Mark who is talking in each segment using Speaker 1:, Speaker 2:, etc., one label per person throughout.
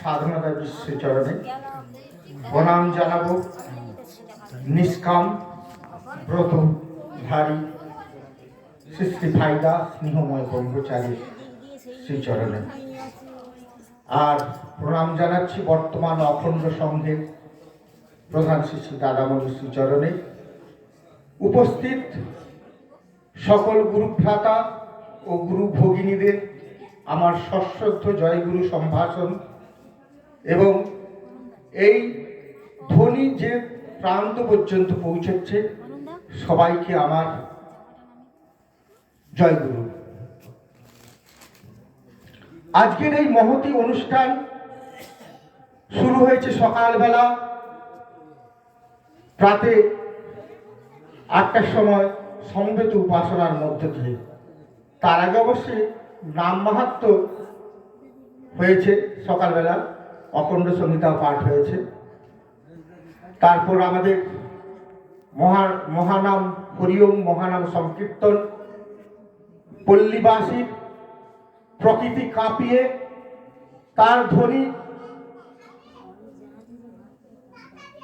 Speaker 1: সাধনাতা বিশ্বচরণে প্রণাম জানাবো নিষ্কাম ব্রতধারী শ্রী শ্রী ফায়দা স্নেহময় ব্রহ্মচারী শ্রীচরণে। আর প্রণাম জানাচ্ছি বর্তমান অখণ্ড সংঘের প্রধান শ্রী শ্রী দাদামণি শ্রীচরণে। উপস্থিত সকল গুরুভ্রাতা ও গুরু ভগিনীদের আমার সশ্রদ্ধ জয়গুরু সম্ভাষণ এবং এই ধ্বনি যে প্রান্ত পর্যন্ত পৌঁছচ্ছে সবাইকে আমার জয়গুরু। আজকের এই মহতী অনুষ্ঠান শুরু হয়েছে সকালবেলা প্রাতে 8টার সময় সমবেত উপাসনার মধ্য দিয়ে। তার আগে অবশ্যই নাম মাহাত্ম্য হয়েছে, সকালবেলা অখণ্ড সংহিতা পাঠ হয়েছে। তারপর আমাদের মহানাম হরিওম মহানাম সংকীর্তন, পল্লীবাসীর প্রকৃতি কাঁপিয়ে তার ধ্বনি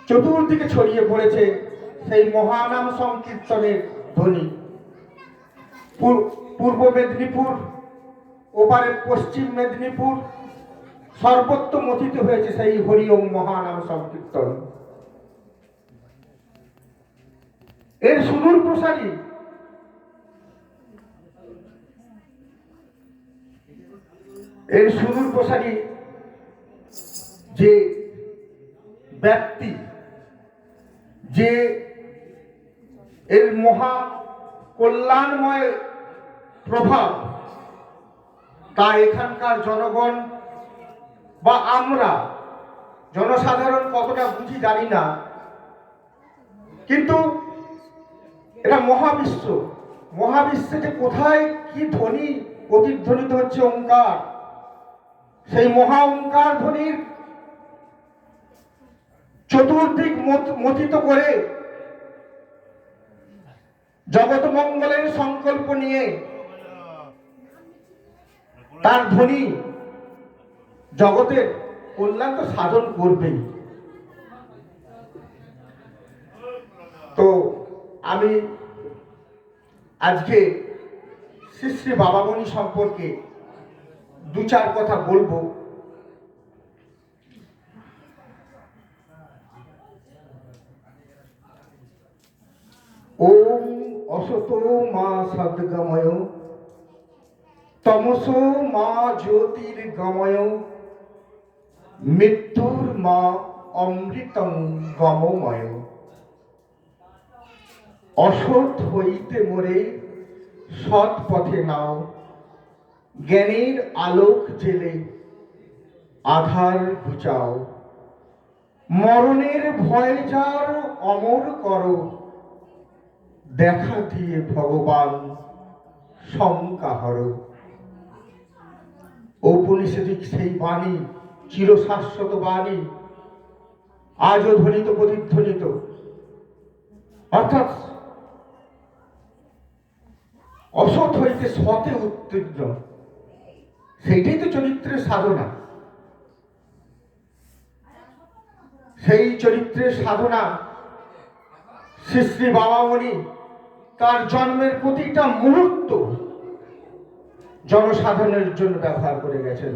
Speaker 1: চতুর্দিকে ছড়িয়ে পড়েছে। সেই মহানাম সংকীর্তনের ধ্বনি পূর্ব মেদিনীপুর ওপারে পশ্চিম মেদিনীপুর সর্বত্র মথিত হয়েছে সেই হরিওম মহানাম সংকীর্তন। এর সুদূর প্রসারী যে ব্যক্তি, যে এর মহা কল্যাণময় প্রভাব, তা এখানকার জনগণ বা আমরা জনসাধারণ কতটা বুঝি জানি না, কিন্তু এটা মহাবিশ্বে যে কোথায় কি ধ্বনি প্রতিধ্বনিত হচ্ছে, ওঙ্কার, সেই মহা ওঙ্কার ধ্বনির চতুর্দিক মথিত করে জগৎ মঙ্গলের সংকল্প নিয়ে তার ধ্বনি জগতের কল্যাণ তো সাধন করবেই। তো আমি আজকে শ্রী শ্রী বাবামণি সম্পর্কে 2-4 কথা বলবো। ওম অসতো মা সদ্গময় তমসো মা জ্যোতির্গময় মৃত্যুর মা অমৃতং গমময়। অসৎ হইতে মোরে সৎ পথে নাও, জ্ঞানের আলোক জেলে আধার ঘুচাও। মরণের ভয় যার অমর করো, দেখা দিয়ে ভগবান শঙ্কা হরো। ঔপনিষদিক সেই বাণী, চিরশাশ্বত বাণী, আজও ধ্বনিত প্রতিধ্বনিত। অর্থাৎ অসৎ হইতে সতে উত্তীর্ণ, সেইটাই তো চরিত্রের সাধনা। সেই চরিত্রের সাধনা শ্রী শ্রী বাবামণি তার জন্মের প্রতিটা মুহূর্ত জনসাধারণের জন্য ব্যবহার করে গেছেন।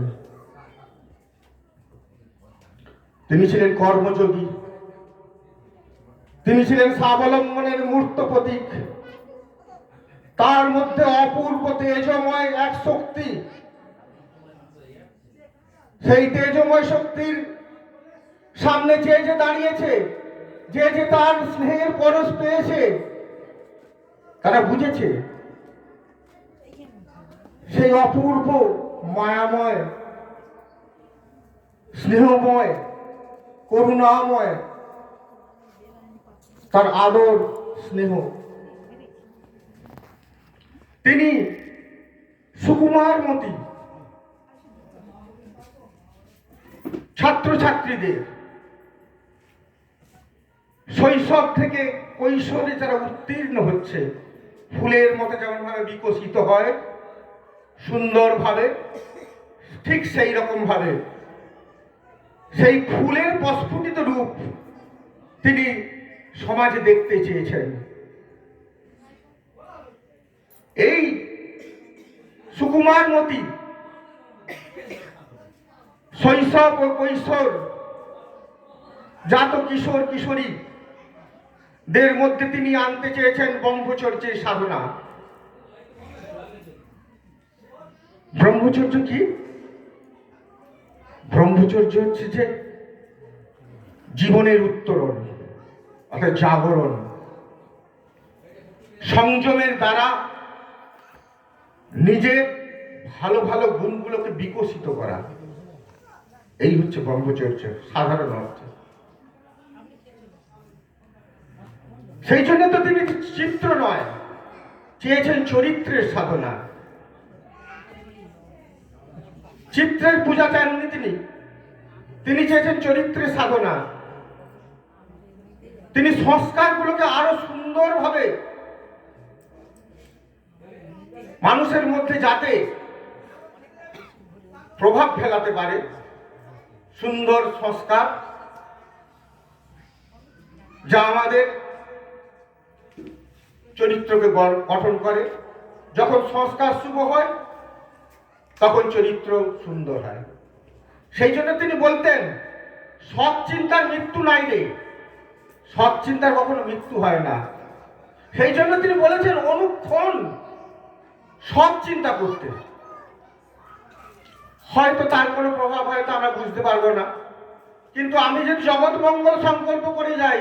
Speaker 1: তিনি ছিলেন কর্মযোগী, তিনি ছিলেন স্বাবলম্বনের মূর্ত প্রতীক। তার মধ্যে অপূর্ব তেজময় এক শক্তি, সেই তেজময় শক্তির সামনে যে যে দাঁড়িয়েছে, যে যে তার স্নেহের পরশ পেয়েছে, তারা বুঝেছে সেই অপূর্ব মায়াময়, স্নেহময়, করুণাময় তার আদর স্নেহ। তিনি সুকুমারমতি ছাত্রছাত্রীদের শৈশব থেকে কৈশোরে যারা উত্তীর্ণ হচ্ছে, ফুলের মতো যেমন ভাবে বিকশিত হয় সুন্দরভাবে, ঠিক সেই রকম ভাবে সেই ফুলের প্রস্ফুটিত রূপ তিনি সমাজে দেখতে চেয়েছেন। এই সুকুমারমতি শৈশব ও কৈশোর জাত কিশোর কিশোরী দের মধ্যে তিনি আনতে চেয়েছেন ব্রহ্মচর্যের সাধনা। ব্রহ্মচর্য কি? ব্রহ্মচর্য হচ্ছে যে জীবনের উত্তরণ, অর্থাৎ জাগরণ, সংযমের দ্বারা নিজের ভালো ভালো গুণগুলোকে বিকশিত করা। এই হচ্ছে ব্রহ্মচর্য সাধারণ অর্থে। সেই জন্য তো তিনি চিত্র নয়, চেয়েছেন চরিত্রের সাধনা। চিত্রের পূজা চাননি তিনি চেয়েছেন চরিত্রের সাধনা। তিনি সংস্কারগুলোকে আরো সুন্দরভাবে মানুষের মধ্যে যাতে প্রভাব ফেলাতে পারে, সুন্দর সংস্কার যা আমাদের চরিত্রকে গঠন করে। যখন সংস্কার শুভ হয় তখন চরিত্র সুন্দর হয়। সেই জন্য তিনি বলতেন সৎ চিন্তার মৃত্যু নাই রে, সৎ চিন্তার কখনো মৃত্যু হয় না। সেই জন্য তিনি বলেছেন অনুক্ষণ সৎ চিন্তা করতে। হয়তো তার কোনো প্রভাব হয়তো আমরা বুঝতে পারবো না, কিন্তু আমি যদি জগৎ মঙ্গল সংকল্প করে যাই